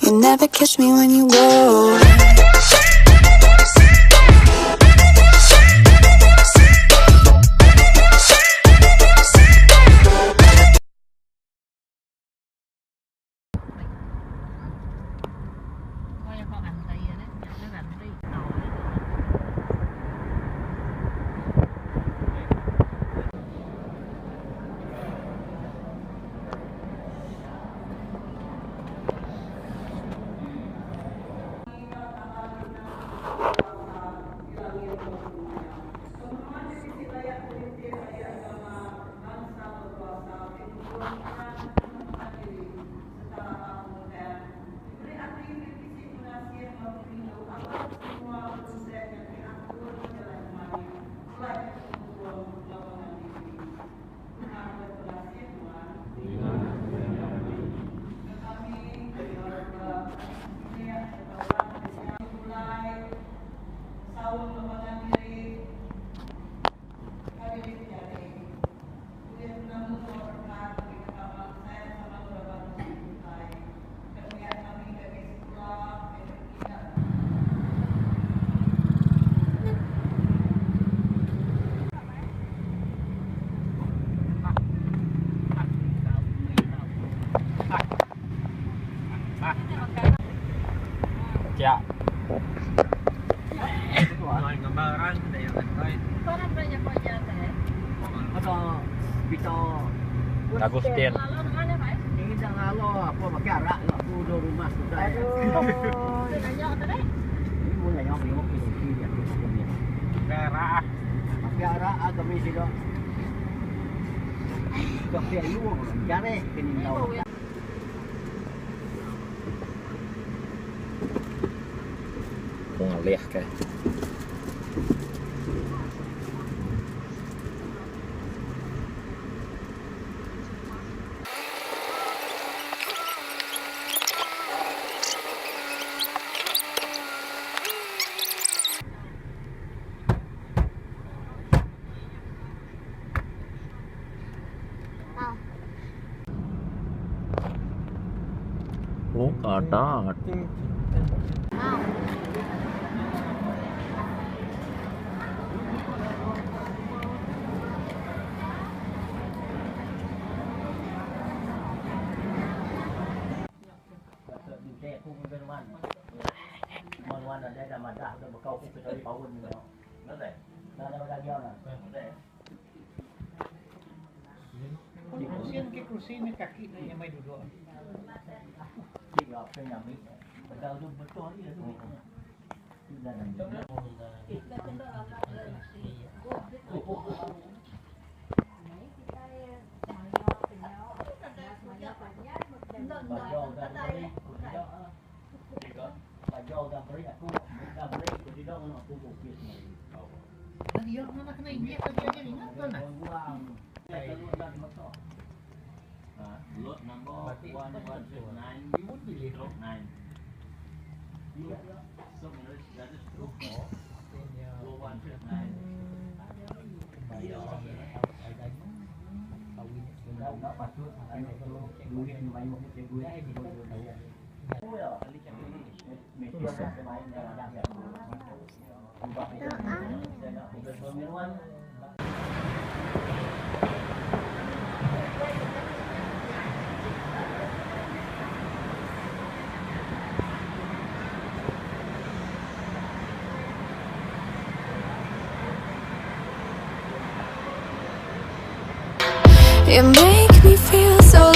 You never catch me when you go. Ya. Gambaran dari Parang banyak po dyan eh. Agustin. Lalo naman eh, guys. Ingin sa ngalo ako magkara no pudo rumah sudah. Tinanyo ko tadi. Ini muna yung yung pinipili ako sa kanya. Kera. Magkara kami sila. Kape ayo, jare kininaw. Kung ngalih kayak. Oh, kadat. Ada dah madah dah bekau pun sekali power ni tau. Betul? Dah ada madah dia nah. Betul. Di kursi ni kaki yang mai duduk. Tiga apa yang ni? Betul tu betul ni tu. Sudah dah. Jauh dah beri aku dah beri aku tidak nak aku fokus ni. Dia mana kena injek dia ingat tu nah. Buang. Saya keluar dari motor. Lot number 1109. You would believe it. 9. Iya. So minus that is true. 1109. Enggak patut ada kalau duit ni main mungkin duit di bawah saya. Oh ya, kali macam ni. Mesti ada main dalam ada. Buat itu. Saya nak berperuan. You make me feel so